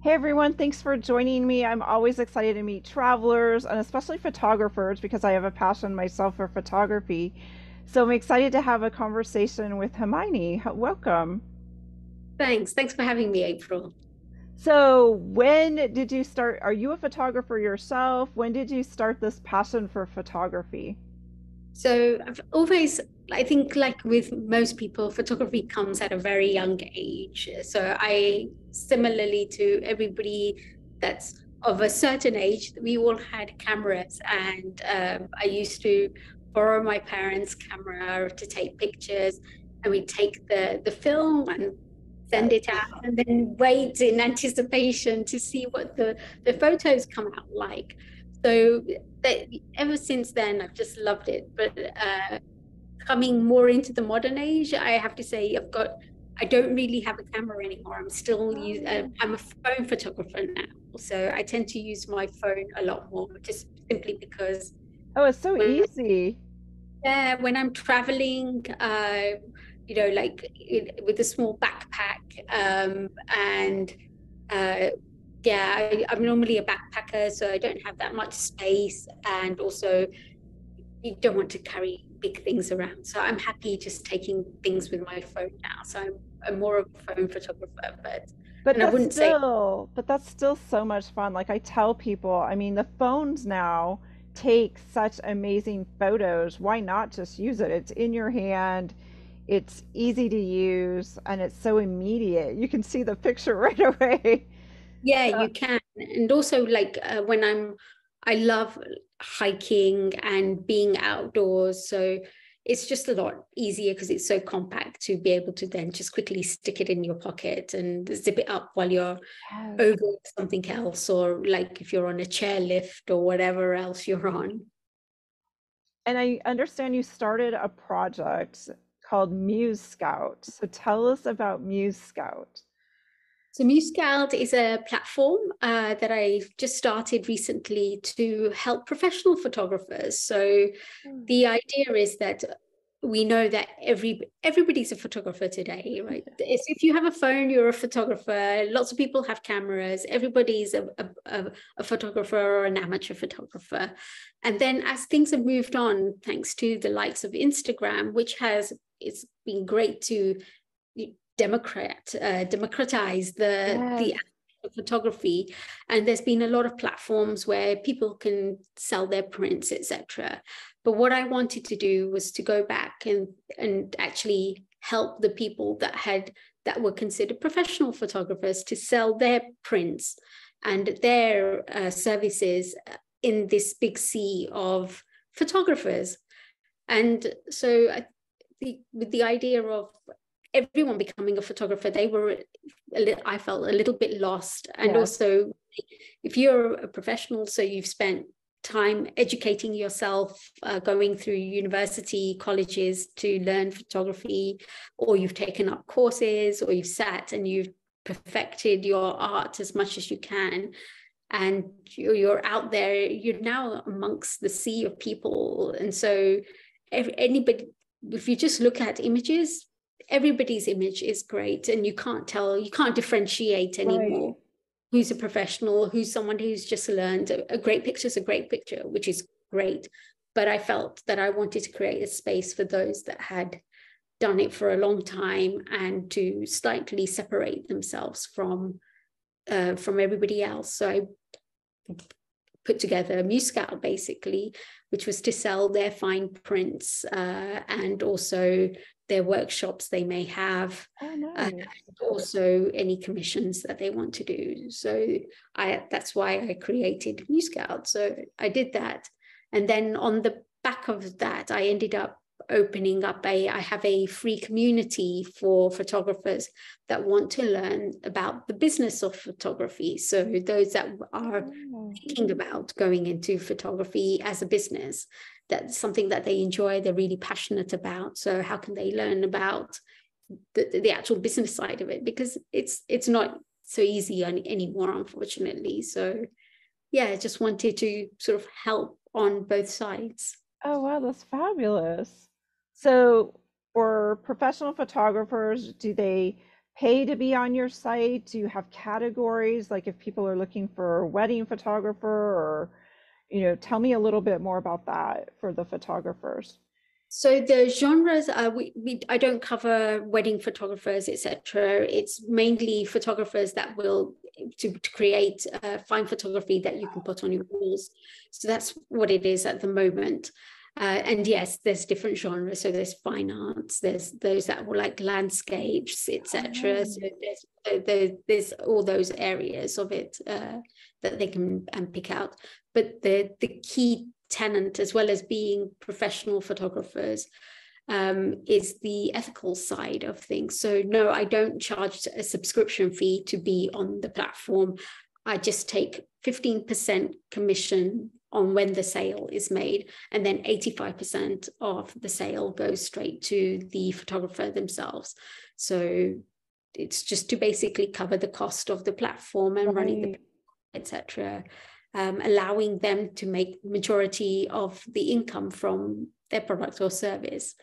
Hey everyone, thanks for joining me. I'm always excited to meet travelers and especially photographers because I have a passion myself for photography. So I'm excited to have a conversation with Hemini. Welcome. Thanks. Thanks for having me, April. So, when did you start? Are you a photographer yourself? When did you start this passion for photography? So I've always, I think, like with most people, photography comes at a very young age. So I, similarly to everybody that's of a certain age, we all had cameras, and I used to borrow my parents' camera to take pictures, and we take the film and send it out, and then wait in anticipation to see what the photos come out like. So that ever since then, I've just loved it. But coming more into the modern age, I have to say I don't really have a camera anymore. I'm a phone photographer now. So I tend to use my phone a lot more, just simply because Oh, it's so when, easy. yeah, when I'm traveling, with a small backpack, and uh, yeah, I'm normally a backpacker, so I don't have that much space, and also you don't want to carry big things around. So I'm happy just taking things with my phone now. So I'm more of a phone photographer, But and I wouldn't say, that's still so much fun. Like I tell people, I mean, the phones now take such amazing photos. Why not just use it? It's in your hand, it's easy to use, and it's so immediate. You can see the picture right away. yeah, So, you can. And also, like I love hiking and being outdoors. So it's just a lot easier because it's so compact to be able to then just quickly stick it in your pocket and zip it up while you're yes. over something else, or like if you're on a chairlift or whatever else you're on. And I understand you started a project called MuseScout. So tell us about MuseScout. So MuseScout is a platform that I just started recently to help professional photographers. So the idea is that we know that everybody's a photographer today, right? If you have a phone, you're a photographer. Lots of people have cameras. Everybody's a photographer or an amateur photographer. And then as things have moved on, thanks to the likes of Instagram, which has it's been great to democratize the Yes. act of photography, and there's been a lot of platforms where people can sell their prints, etc. But what I wanted to do was to go back and actually help the people that were considered professional photographers to sell their prints and their services in this big sea of photographers. And so with the idea of everyone becoming a photographer, I felt a little bit lost. And Yes. also, if you're a professional, so you've spent time educating yourself, going through university, colleges to learn photography, or you've taken up courses, or you've sat and you've perfected your art as much as you can. And you're out there, you're now amongst the sea of people. And so, anybody, if you just look at images, everybody's image is great, and you can't differentiate Right. anymore who's a professional, who's someone who's just learned. A great picture is a great picture, which is great. But I felt that I wanted to create a space for those that had done it for a long time, and to slightly separate themselves from everybody else. So I put together a MuseScout basically, which was to sell their fine prints, and also their workshops they may have, Oh, and nice. also any commissions that they want to do. So that's why I created MuseScout. So I did that. And then on the back of that, I ended up opening up I have a free community for photographers that want to learn about the business of photography. So those that are Oh. thinking about going into photography as a business, that's something that they enjoy, they're really passionate about. So how can they learn about the actual business side of it? Because it's not so easy anymore, unfortunately. So yeah, I just wanted to sort of help on both sides. Oh, wow, that's fabulous. So, for professional photographers, do they pay to be on your site? Do you have categories, like if people are looking for a wedding photographer, or, tell me a little bit more about that for the photographers. So the genres, I don't cover wedding photographers, etc. It's mainly photographers that will to create fine photography that you can put on your walls. So that's what it is at the moment. And yes, there's different genres. So there's fine arts, there's those that were like landscapes, etc. So there's all those areas of it that they can pick out. But the key tenant, as well as being professional photographers, is the ethical side of things. So no, I don't charge a subscription fee to be on the platform. I just take 15% commission on when the sale is made, and then 85% of the sale goes straight to the photographer themselves. So it's just to basically cover the cost of the platform and running the etc. Allowing them to make majority of the income from their product or service,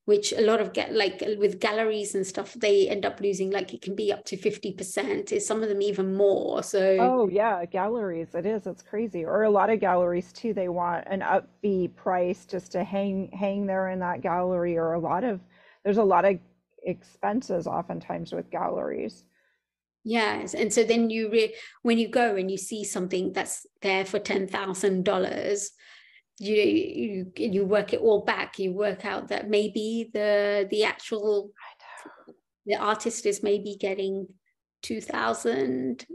which a lot of like with galleries and stuff, they end up losing, like it can be up to 50%, is some of them even more. So Oh yeah, galleries, it's crazy. Or a lot of galleries too, they want an upfee price just to hang there in that gallery, or there's a lot of expenses oftentimes with galleries. yes, and so then when you go and you see something that's there for $10,000, you work it all back. You work out that maybe the actual the artist is maybe getting 2,000.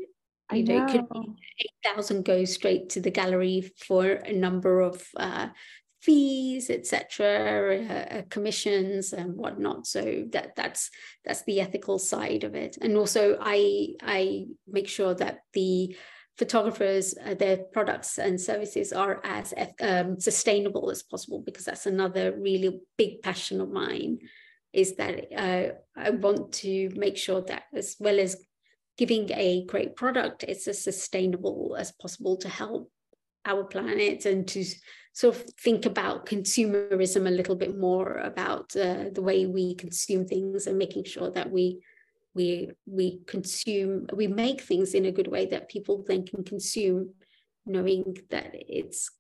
I It could be know. 8,000 goes straight to the gallery for a number of fees, etc., commissions and whatnot. So that's the ethical side of it. And also I make sure that the photographers, their products and services are as sustainable as possible, because that's another really big passion of mine, is that I want to make sure that, as well as giving a great product, it's as sustainable as possible to help our planet, and to sort of think about consumerism a little bit more, about the way we consume things, and making sure that we make things in a good way that people then can consume, knowing that it's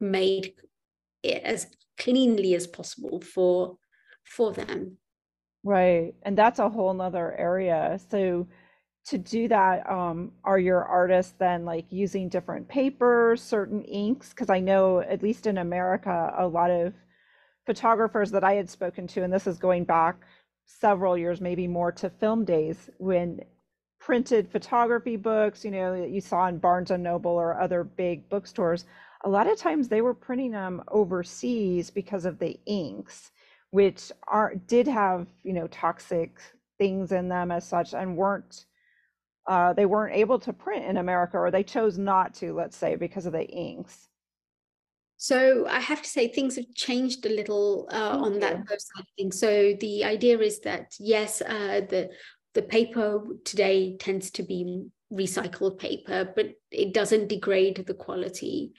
made as cleanly as possible for them. Right. And that's a whole nother area. So to do that, are your artists then like using different papers, certain inks? Because I know, at least in America, a lot of photographers that I had spoken to, and this is going back several years, maybe more, to film days, when printed photography books, that you saw in Barnes and Noble or other big bookstores, a lot of times they were printing them overseas because of the inks, which did have, toxic things in them as such, and they weren't able to print in America, or they chose not to, let's say, because of the inks. So I have to say things have changed a little on that side of things. So the idea is that, yes, the paper today tends to be recycled paper, but it doesn't degrade the quality.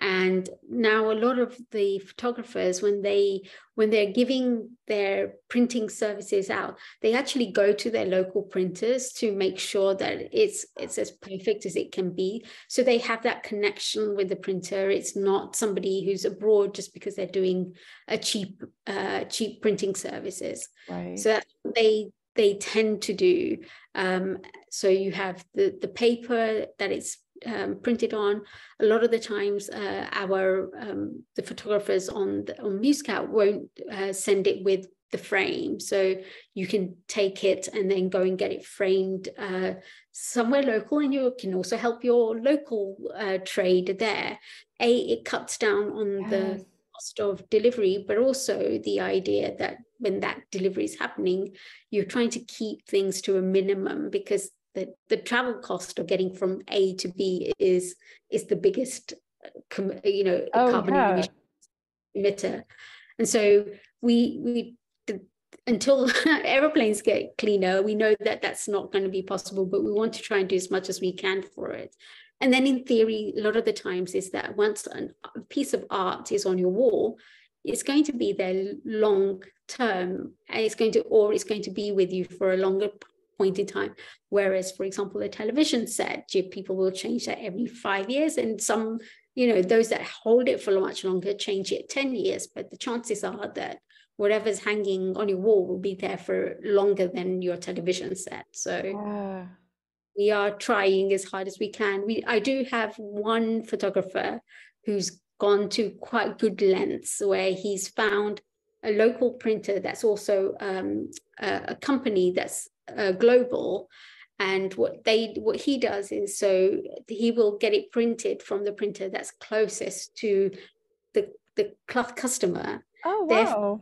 And now a lot of the photographers, when they're giving their printing services out, they actually go to their local printers to make sure that it's as perfect as it can be. So they have that connection with the printer. It's not somebody who's abroad just because they're doing a cheap printing services. Right. So that's what they tend to do. So you have the paper that it's printed on. A lot of the times the photographers on MuseScout won't send it with the frame, so you can take it and then go and get it framed somewhere local, and you can also help your local trade there. It cuts down on the cost of delivery, but also the idea that when that delivery is happening, you're trying to keep things to a minimum, because the travel cost of getting from A to B is the biggest, carbon emission emitter. And so we until aeroplanes get cleaner, we know that that's not going to be possible, but we want to try and do as much as we can for it. And then in theory, a lot of the times is that once a piece of art is on your wall, it's going to be there long term, and it's going to be with you for a longer point in time. Whereas, for example, a television set, people will change that every 5 years, and some, those that hold it for much longer change it 10 years. But the chances are that whatever's hanging on your wall will be there for longer than your television set. So we are trying as hard as we can. I do have one photographer who's gone to quite good lengths, where he's found a local printer that's also a company that's global. And what he does is, so he will get it printed from the printer that's closest to the customer. Oh, Therefore, wow.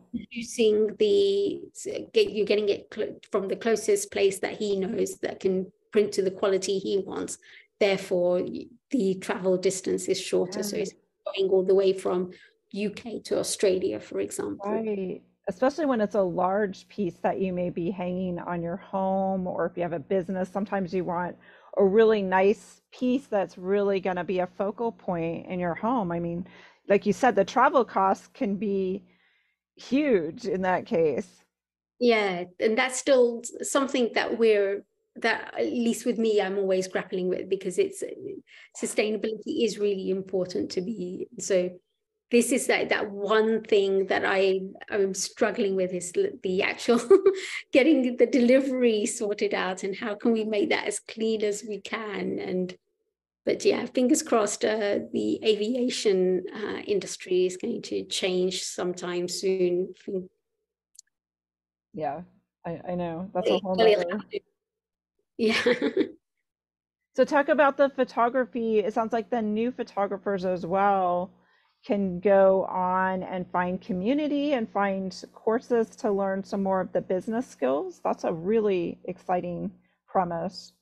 you're getting it from the closest place that he knows that can print to the quality he wants. Therefore, the travel distance is shorter. So it's going all the way from UK to Australia, for example. Right. Especially when it's a large piece that you may be hanging on your home, or if you have a business, sometimes you want a really nice piece that's really going to be a focal point in your home. I mean, like you said, the travel costs can be huge in that case. Yeah, and that's still something that at least with me, I'm always grappling with, because sustainability is really important to me. So this is that one thing that I'm struggling with, is the actual getting the delivery sorted out, and how can we make that as clean as we can. But yeah, fingers crossed, the aviation industry is going to change sometime soon. Yeah, I know. That's a whole nother. Yeah. So talk about the photography. It sounds like the new photographers as well can go on and find community and find courses to learn some more of the business skills. That's a really exciting premise.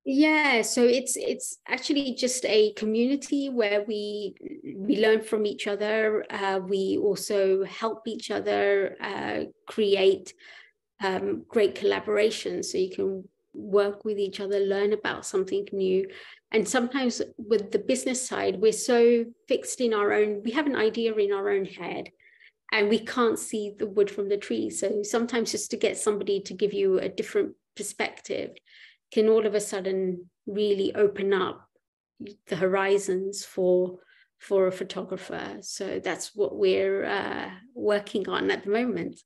Yeah, so it's actually just a community where we learn from each other. We also help each other create great collaboration, so you can work with each other, learn about something new. And sometimes with the business side, we're so fixed in we have an idea in our own head, and we can't see the wood from the tree. So sometimes just to get somebody to give you a different perspective can all of a sudden really open up the horizons for a photographer. So that's what we're working on at the moment.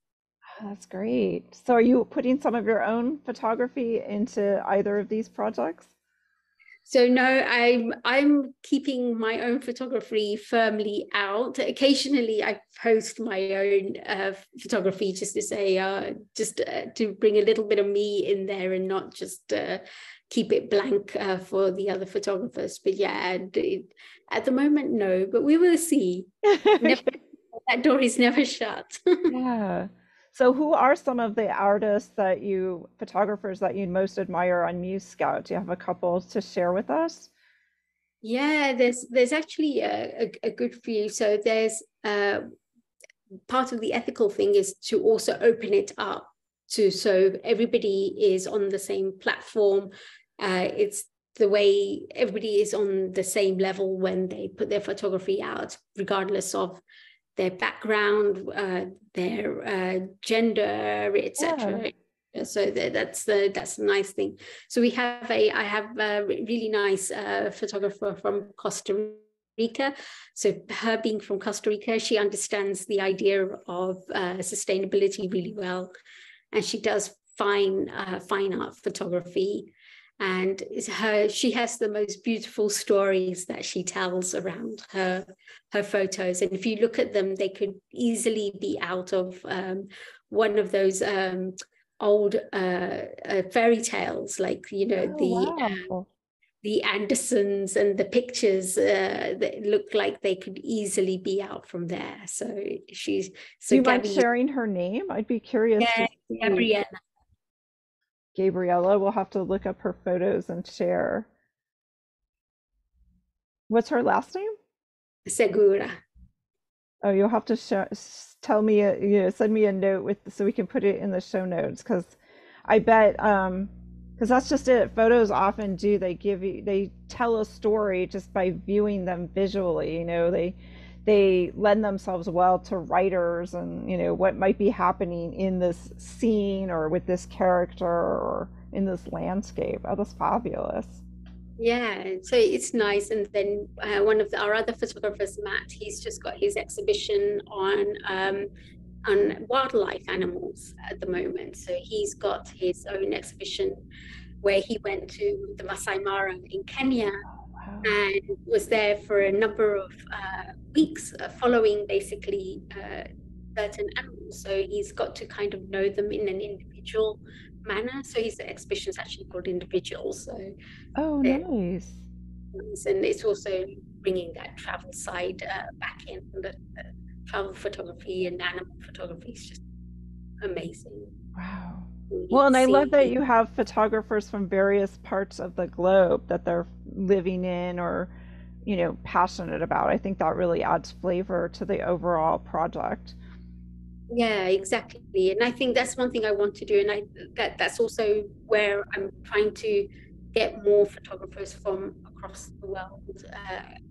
That's great. So are you putting some of your own photography into either of these projects? So no, I'm keeping my own photography firmly out. Occasionally, I post my own photography, just to say, to bring a little bit of me in there, and not just keep it blank for the other photographers. But yeah, at the moment, no. But we will see. Never, that door is never shut. Yeah. So who are some of the artists photographers that you most admire on MuseScout? Do you have a couple to share with us? Yeah, there's actually a good few. So there's part of the ethical thing is to also open it up so everybody is on the same platform. It's the way everybody is on the same level when they put their photography out, regardless of their background, their gender, etc. Yeah. So that's the nice thing. So I have a really nice photographer from Costa Rica. So her being from Costa Rica, she understands the idea of sustainability really well, and she does fine art photography. And she has the most beautiful stories that she tells around her photos. And if you look at them, they could easily be out of one of those old fairy tales, like Wow. the Andersons, and the pictures that look like they could easily be out from there. So Do you mind Gabby, sharing her name? I'd be curious to yeah, see. Gabriella Gabriella, we'll have to look up her photos and share. What's her last name? Segura. Oh, you'll have to tell me, send me a note so we can put it in the show notes, because I bet, because that's just it. Photos often they tell a story just by viewing them visually. They they lend themselves well to writers and, what might be happening in this scene or with this character or in this landscape. Oh, that's fabulous. Yeah, so it's nice. And then one of our other photographers, Matt, he's just got his exhibition on wildlife animals at the moment. So he's got his own exhibition where he went to the Masai Mara in Kenya Wow. and was there for a number of weeks following basically certain animals. So he's got to kind of know them in an individual manner. So his exhibition is actually called Individuals. So Oh, nice. and it's also bringing that travel side back in. The travel photography and animal photography is just amazing. Wow. Really Well, and I love that seeing, you have photographers from various parts of the globe that they're living in or, passionate about. I think that really adds flavor to the overall project. yeah, exactly. And I think that's one thing I want to do, and that's also where I'm trying to get more photographers from across the world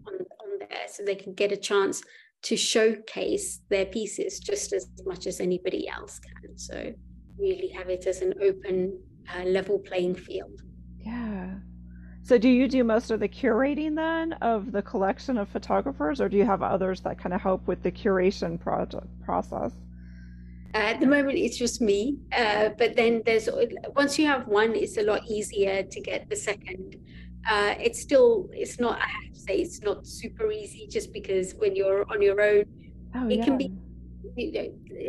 on there, so they can get a chance to showcase their pieces just as much as anybody else can. So really have it as an open, level playing field. Yeah. So do you do most of the curating then of the collection of photographers, or do you have others that kind of help with the curation project process? At the moment, it's just me. But then once you have one, it's a lot easier to get the second. It's not, I have to say, it's not super easy just because when you're on your own, Oh, it yeah. can be,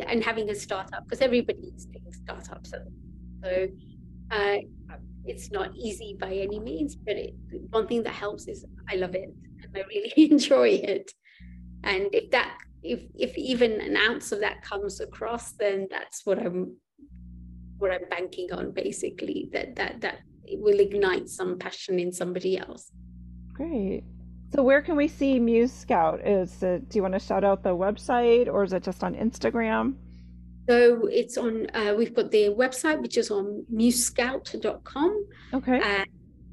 and having a startup, because everybody's doing startups. So uh, it's not easy by any means, but one thing that helps is I love it and I really enjoy it. And if even an ounce of that comes across, then that's what I'm banking on, basically, that it will ignite some passion in somebody else. Great. So where can we see Muse Scout? Do you want to shout out the website or is it just on Instagram? So it's on, we've got the website, which is on MuseScout.com. Okay.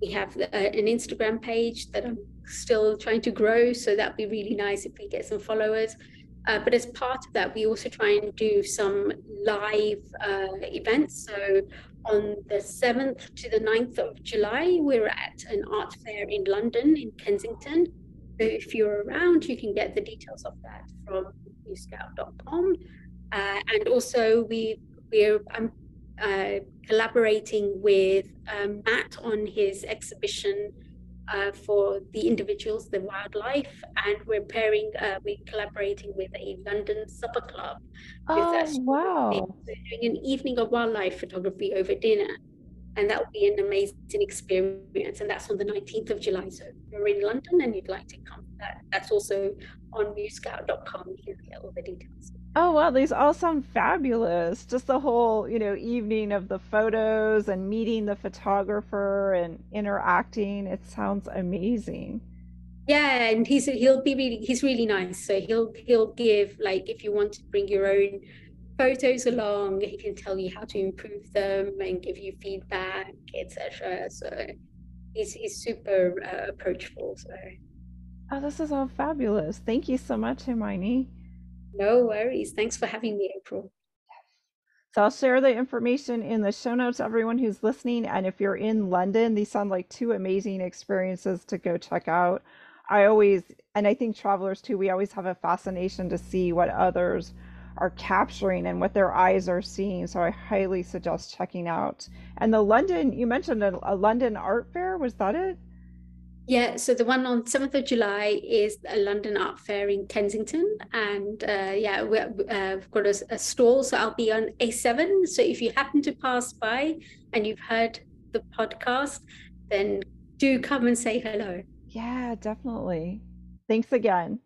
We have an Instagram page that I'm still trying to grow. So that'd be really nice if we get some followers. But as part of that, we also try and do some live events. So on the 7th to the 9th of July, we're at an art fair in London, in Kensington. So if you're around, you can get the details of that from MuseScout.com. And also I'm collaborating with Matt on his exhibition for the individuals, the wildlife, and we're collaborating with a London supper club with Oh, us. We're wow. doing an evening of wildlife photography over dinner, and that will be an amazing experience. And that's on the 19th of July. So if you're in London and you'd like to come to that, that's also on musescout.com. You can get all the details. Oh, wow. These all sound fabulous. Just the whole, evening of the photos and meeting the photographer and interacting. It sounds amazing. Yeah, and he's really nice. So he'll give, like, if you want to bring your own photos along, he can tell you how to improve them and give you feedback, etc. So he's super approachable. So Oh, this is all fabulous. Thank you so much, Hermione. no worries. Thanks for having me, April. So I'll share the information in the show notes, everyone who's listening. And if you're in London, these sound like two amazing experiences to go check out. And I think travelers too, we always have a fascination to see what others are capturing and what their eyes are seeing. So I highly suggest checking out. And you mentioned a London art fair. Was that it? Yeah, so the one on 7th of July is a London Art Fair in Kensington. And yeah, we've got a stall. So I'll be on A7. So if you happen to pass by and you've heard the podcast, then do come and say hello. Yeah, definitely. Thanks again.